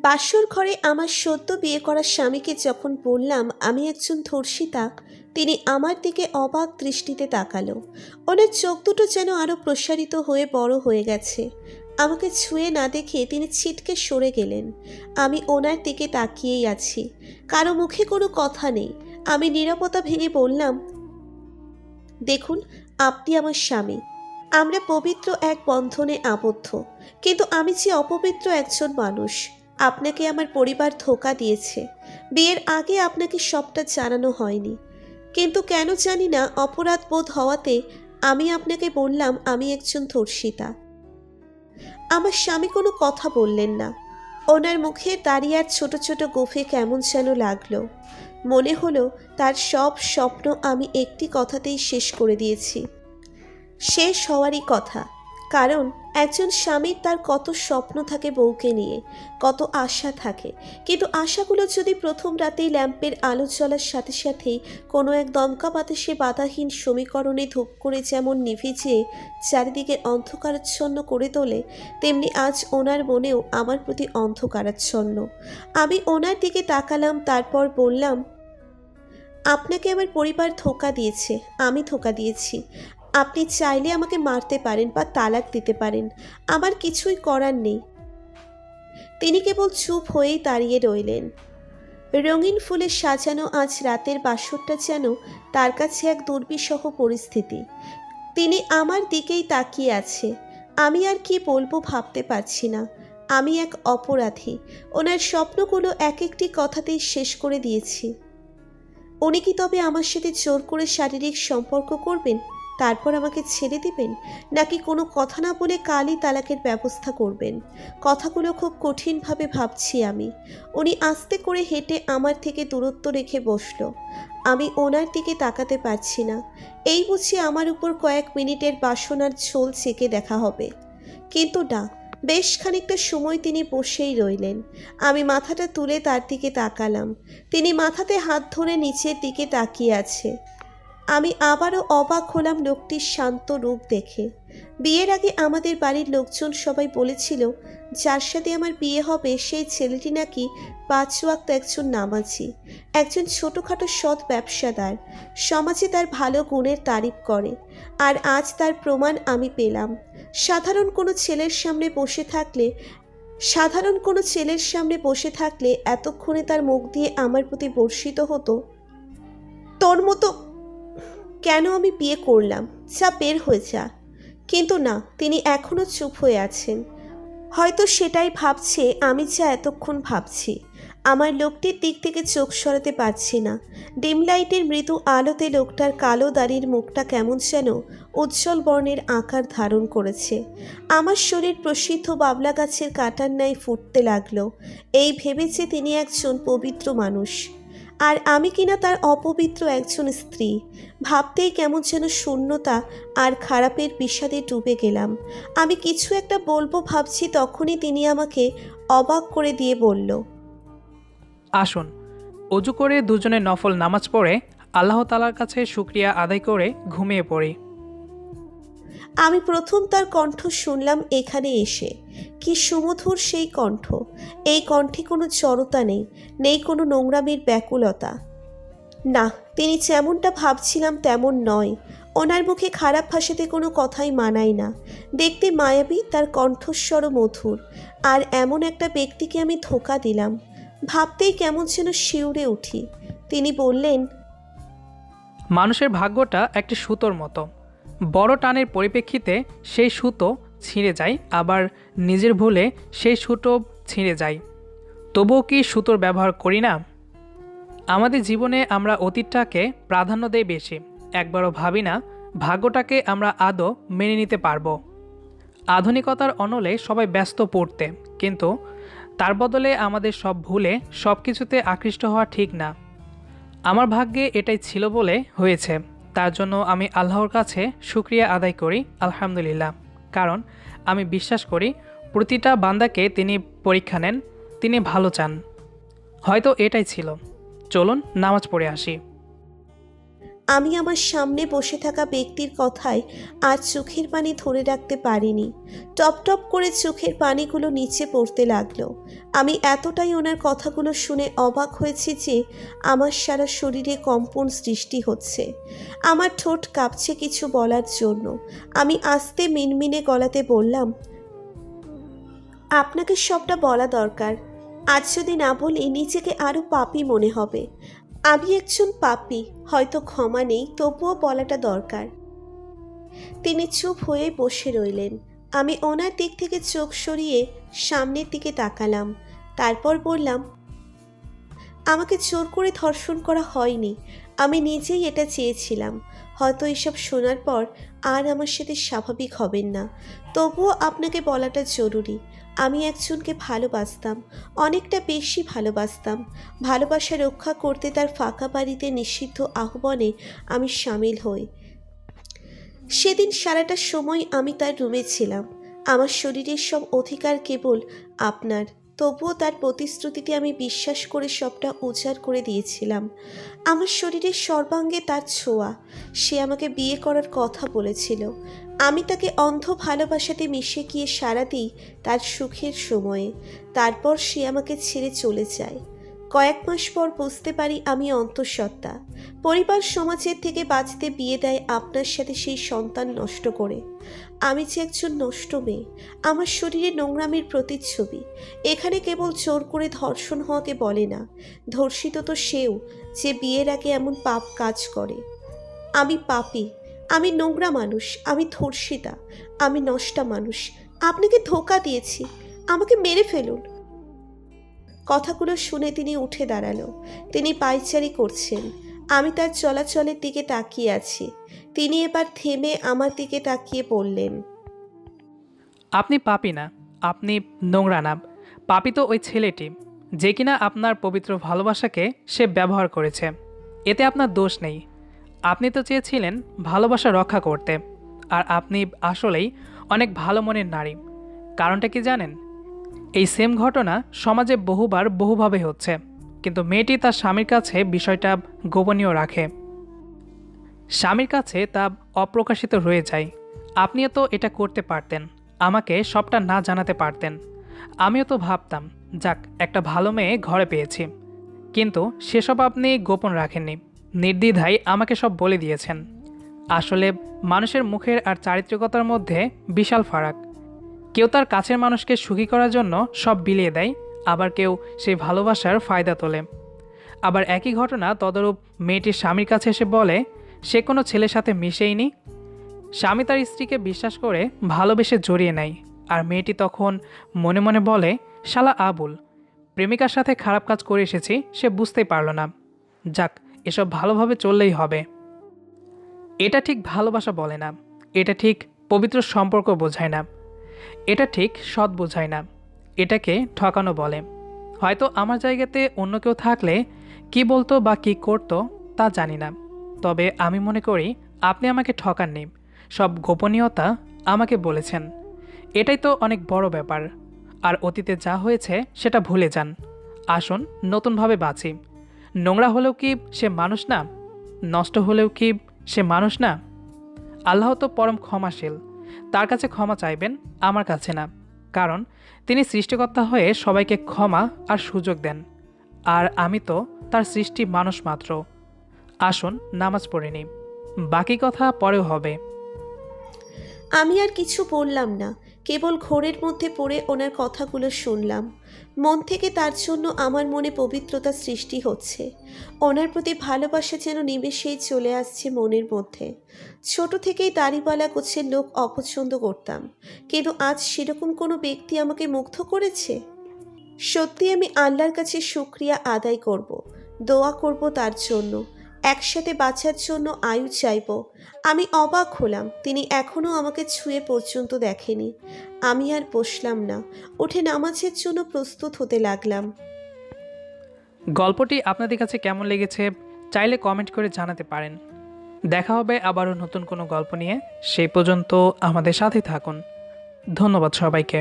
বাসর ঘরে আমার সদ্য বিয়ে করা স্বামীকে যখন বললাম আমি একজন ধর্ষিতা, তিনি আমার দিকে অবাক দৃষ্টিতে তাকালো। ওনার চোখ দুটো যেন আরও প্রসারিত হয়ে বড় হয়ে গেছে। আমাকে ছুঁয়ে না দেখে তিনি ছিটকে সরে গেলেন। আমি ওনার দিকে তাকিয়েই আছি, কারো মুখে কোনো কথা নেই। আমি নীরবতা ভেঙে বললাম, দেখুন, আপনি আমার স্বামী, আমরা পবিত্র এক বন্ধনে আবদ্ধ, কিন্তু আমি যে অপবিত্র একজন মানুষ। আপনাকে আমার পরিবার ধোঁকা দিয়েছে। বিয়ের আগে আপনাকে সবটা জানানো হয়নি, কিন্তু কেন জানি না অপরাধ বোধ হওয়াতে আমি আপনাকে বললাম আমি একজন ধর্ষিতা। আমার স্বামী কোনো কথা বললেন না। ওনার মুখে দাঁড়িয়ে আর ছোট ছোট গোফে কেমন যেন লাগলো। মনে হলো তার সব স্বপ্ন আমি একটি কথাতেই শেষ করে দিয়েছি। শেষ হওয়ারই কথা, কারণ একজন স্বামীর তার কত স্বপ্ন থাকে বউকে নিয়ে, কত আশা থাকে, কিন্তু আশাগুলো যদি প্রথম রাতেই ল্যাম্পের আলো জ্বলার সাথে সাথেই কোনো এক দমকা বাতাসে বাধাহীন সমীকরণে ধূপ করে যেমন নিভে যেয়ে চারিদিকে অন্ধকারাচ্ছন্ন করে তোলে, তেমনি আজ ওনার মনেও আমার প্রতি অন্ধকারাচ্ছন্ন। আমি ওনার দিকে তাকালাম, তারপর বললাম, আপনাকে আমার পরিবার ধোঁকা দিয়েছে, আমি ধোঁকা দিয়েছি। আপনি চাইলে আমাকে মারতে পারেন বা তালাক দিতে পারেন, আমার কিছুই করার নেই। তিনি কেবল চুপ হয়েই দাঁড়িয়ে রইলেন। রঙিন ফুলে সাজানো আজ রাতের বাসরটা যেন তার কাছে এক দুর্বিষহ পরিস্থিতি। তিনি আমার দিকেই তাকিয়ে আছে। আমি আর কি বলবো ভাবতে পারছি না। আমি এক অপরাধী, ওনার স্বপ্নগুলো এক একটি কথাতেই শেষ করে দিয়েছি। উনি কি তবে আমার সাথে জোর করে শারীরিক সম্পর্ক করবেন, তারপর আমাকে ছেড়ে দিবেন, নাকি কোনো কথা না বলে কালই তালাকের ব্যবস্থা করবেন? কথাগুলো খুব কঠিনভাবে ভাবছি আমি। উনি আস্তে করে হেঁটে আমার থেকে দূরত্ব রেখে বসলো। আমি ওনার দিকে তাকাতে পারছি না। এই বুঝি আমার উপর কয়েক মিনিটের বাসনার ঝোল চেকে দেখা হবে, কিন্তু না। বেশ খানিকটা সময় তিনি বসেই রইলেন। আমি মাথাটা তুলে তার দিকে তাকালাম। তিনি মাথাতে হাত ধরে নিচের দিকে তাকিয়ে আছে। আমি আবারও অবাক হলাম লোকটির শান্ত রূপ দেখে। বিয়ের আগে আমাদের বাড়ির লোকজন সবাই বলেছিল যার সাথে আমার বিয়ে হবে সেই ছেলেটি নাকি 5 ওয়াক্ত একজন নামাজি, একজন ছোটোখাটো সৎ ব্যবসাদার, সমাজে তার ভালো গুণের তারিফ করে। আর আজ তার প্রমাণ আমি পেলাম। সাধারণ কোনো ছেলের সামনে বসে থাকলে এতক্ষণে তার মুখ দিয়ে আমার প্রতি বর্ষিত হতো, তোর মতো কেন আমি বিয়ে করলাম, যা বের হয়ে যা। কিন্তু না, তিনি এখনও চুপ হয়ে আছেন। হয়তো সেটাই ভাবছে আমি যা এতক্ষণ ভাবছি। আমার লোকটির দিক থেকে চোখ সরাতে পারছি না। ডিম লাইটের মৃদু আলোতে লোকটার কালো দাড়ির মুখটা কেমন যেন উজ্জ্বল বর্ণের আকার ধারণ করেছে। আমার শরীর প্রসিদ্ধ বাবলা গাছের কাঁটার ন্যায় ফুটতে লাগলো, এই ভেবেছে তিনি একজন পবিত্র মানুষ, আর আমি কিনা তার অপবিত্র একজন স্ত্রী। ভাবতেই কেমন যেন শূন্যতা আর খারাপের বিষাদে ডুবে গেলাম। আমি কিছু একটা বলবো ভাবছি, তখনই তিনি আমাকে অবাক করে দিয়ে বলল, আসুন, অজু করে দুজনে নফল নামাজ পড়ে আল্লাহ তাআলার কাছে শুকরিয়া আদায় করে ঘুমিয়ে পড়ি। আমি প্রথম তার কণ্ঠ শুনলাম এখানে এসে। কি সুমধুর সেই কণ্ঠ! এই কণ্ঠে কোনো জড়তা নেই, নেই কোনো নোংরামির ব্যাকুলতা। না, তিনি যেমনটা ভাবছিলাম তেমন নয়। ওনার মুখে খারাপ ভাষাতে কোনো কথাই মানায় না। দেখতে মায়াবী, তার কণ্ঠস্বরও মধুর। আর এমন একটা ব্যক্তিকে আমি ধোঁকা দিলাম। ভাবতেই কেমন যেন শিউরে উঠি। তিনি বললেন, মানুষের ভাগ্যটা একটি সুতোর মতো, বড় টানের পরিপ্রেক্ষিতে সেই সুতো ছিঁড়ে যায়, আবার নিজের ভুলে সেই সুতো ছিঁড়ে যায়। তবুও কি সুতোর ব্যবহার করি না? আমাদের জীবনে আমরা অতীতটাকে প্রাধান্য দেই বেশি, একবারও ভাবি না ভাগ্যটাকে আমরা আদৌ মেনে নিতে পারবো। আধুনিকতার অনলে সবাই ব্যস্ত পড়তে, কিন্তু তার বদলে আমাদের সব ভুলে সব কিছুতে আকৃষ্ট হওয়া ঠিক না। আমার ভাগ্যে এটাই ছিল বলে হয়েছে, তার জন্য আমি আল্লাহর কাছে শুকরিয়া আদায় করি, আলহামদুলিল্লাহ। কারণ আমি বিশ্বাস করি প্রতিটা বান্দাকে তিনি পরীক্ষা নেন, তিনি ভালো চান। হয়তো এটাই ছিল। চলুন নামাজ পড়ে আসি। আমি আমার সামনে বসে থাকা ব্যক্তির কথায় আর চোখের পানি ধরে রাখতে পারিনি। টপ টপ করে চোখের পানিগুলো নিচে পড়তে লাগলো। আমি এতটাই ওনার কথাগুলো শুনে অবাক হয়েছি যে আমার সারা শরীরে কম্পন সৃষ্টি হচ্ছে। আমার ঠোঁট কাঁপছে কিছু বলার জন্য। আমি আস্তে মিনমিনে গলাতে বললাম, আপনাকে সবটা বলা দরকার। আজ যদি না বলি নিজেকে আরও পাপী মনে হবে। আমি একজন পাপী, হয়তো ক্ষমা নেই, তবুও বলাটা দরকার। তিনি চুপ হয়ে বসে রইলেন। আমি ওনার দিক থেকে চোখ সরিয়ে সামনের দিকে তাকালাম। তারপর বললাম, আমাকে জোর করে ধর্ষণ করা হয়নি, আমি নিজেই এটা চেয়েছিলাম। হয়তো এসব শোনার পর আর আমার সাথে স্বাভাবিক হবেন না, তবুও আপনাকে বলাটা জরুরি। আমি একজনকে ভালোবাসতাম, অনেকটা বেশি ভালোবাসতাম। ভালোবাসা রক্ষা করতে তার ফাঁকা বাড়িতে নিষিদ্ধ আহ্বানে আমি সামিল হই। সেদিন সারাটা সময় আমি তার রুমে ছিলাম। আমার শরীরের সব অধিকার কেবল আপনার, তবুও তার প্রতিশ্রুতিতে আমি বিশ্বাস করে সবটা উজাড় করে দিয়েছিলাম। আমার শরীরের সর্বাঙ্গে তার ছোঁয়া। সে আমাকে বিয়ে করার কথা বলেছিল। আমি তাকে অন্ধ ভালোবাসাতে মিশে গিয়ে সারা দিই তার সুখের সময়ে। তারপর সে আমাকে ছেড়ে চলে যায়। কয়েক মাস পর বুঝতে পারি আমি অন্তঃসত্ত্বা। পরিবার সমাজের থেকে বাঁচতে বিয়ে দেয় আপনার সাথে সেই সন্তান নষ্ট করে। আমি যে একজন নষ্ট মেয়ে, আমার শরীরে নোংরামির প্রতিচ্ছবি। এখানে কেবল জোর করে ধর্ষণ হওয়াকে বলে না, ধর্ষিত তো সেও যে বিয়ের আগে এমন পাপ কাজ করে। আমি পাপী, আমি নোংরা মানুষ, আমি ধর্ষিতা, আমি নষ্টা মানুষ। আপনাকে ধোঁকা দিয়েছি, আমাকে মেরে ফেলুন। কথাগুলো শুনে তিনি উঠে দাঁড়ালো। তিনি পায়চারি করছেন। আমি তার চলাচলের দিকে তাকিয়ে আছি। তিনি এবার থেমে আমার দিকে তাকিয়ে বললেন, আপনি পাপী না, আপনি নোংরা না। পাপী তো ওই ছেলেটি, যে কিনা আপনার পবিত্র ভালোবাসাকে সে ব্যবহার করেছে। এতে আপনার দোষ নেই। আপনি তো চেয়েছিলেন ভালোবাসা রক্ষা করতে, আর আপনি আসলেই অনেক ভালো মনের নারী। কারণটা কি জানেন? এই সেম ঘটনা সমাজে বহুবার বহুভাবে হচ্ছে, কিন্তু মেয়েটি তার স্বামীর কাছে বিষয়টা গোপনীয় রাখে। স্বামীর কাছে তা অপ্রকাশিত রয়ে যায়। আপনিও তো এটা করতে পারতেন, আমাকে সবটা না জানাতে পারতেন। আমিও তো ভাবতাম, যাক একটা ভালো মেয়ে ঘরে পেয়েছি। কিন্তু সেসব আপনি গোপন রাখেননি, নির্দ্বিধায় আমাকে সব বলে দিয়েছেন। আসলে মানুষের মুখের আর চারিত্রিকতার মধ্যে বিশাল ফারাক। কেউ তার কাছের মানুষকে সুখী করার জন্য সব বিলিয়ে দেয়, আবার কেউ সেই ভালোবাসার ফায়দা তোলে। আবার একই ঘটনা তদরূপ মেয়েটির স্বামীর কাছে এসে বলে সে কোনো ছেলের সাথে মিশেইনি। স্বামী তার স্ত্রীকে বিশ্বাস করে ভালোবেসে জড়িয়ে নেয়, আর মেয়েটি তখন মনে মনে বলে, শালা আবুল, প্রেমিকার সাথে খারাপ কাজ করে এসেছি, সে বুঝতেই পারল না। যাক, এসব ভালোভাবে চললেই হবে। এটা ঠিক ভালোবাসা বলে না, এটা ঠিক পবিত্র সম্পর্ক বোঝায় না, এটা ঠিক সৎ বোঝায় না, এটাকে ঠকানো বলে। হয়তো আমার জায়গাতে অন্য কেউ থাকলে কি বলতো বা কি করতো তা জানি না, তবে আমি মনে করি আপনি আমাকে ঠকাননি, সব গোপনীয়তা আমাকে বলেছেন। এটাই তো অনেক বড় ব্যাপার। আর অতীতে যা হয়েছে সেটা ভুলে যান। আসুন নতুনভাবে বাঁচি। নোংরা হলেও কি সে মানুষ না? নষ্ট হলেও কি সে মানুষ না? আল্লাহ তো পরম ক্ষমাশীল, তার কাছে ক্ষমা চাইবেন, আমার কাছে না। কারণ তিনি সৃষ্টিকর্তা হয়ে সবাইকে ক্ষমা আর সুযোগ দেন, আর আমি তো তার সৃষ্টি মানুষ মাত্র। আসুন নামাজ পড়ে নিই, বাকি কথা পরেও হবে। আমি আর কিছু বললাম না, কেবল ঘোরের মধ্যে পড়ে ওনার কথাগুলো শুনলাম। মন থেকে তার জন্য আমার মনে পবিত্রতা সৃষ্টি হচ্ছে। ওনার প্রতি ভালোবাসা যেন নিমেষেই চলে আসছে মনের মধ্যে। ছোট থেকেই দাড়িওয়ালা গোছের লোক অপছন্দ করতাম, কিন্তু আজ সেরকম কোনো ব্যক্তি আমাকে মুগ্ধ করেছে। সত্যি আমি আল্লাহর কাছে শুকরিয়া আদায় করব, দোয়া করব তার জন্য, একসাথে বাঁচার জন্য আয়ু চাইব। আমি অবাক হলাম, তিনি এখনও আমাকে ছুঁয়ে পর্যন্ত দেখেনি। আমি আর বসলাম না, উঠে নামাজের জন্য প্রস্তুত হতে লাগলাম। গল্পটি আপনাদের কাছে কেমন লেগেছে চাইলে কমেন্ট করে জানাতে পারেন। দেখা হবে আবারও নতুন কোনো গল্প নিয়ে। সেই পর্যন্ত আমাদের সাথে থাকুন। ধন্যবাদ সবাইকে।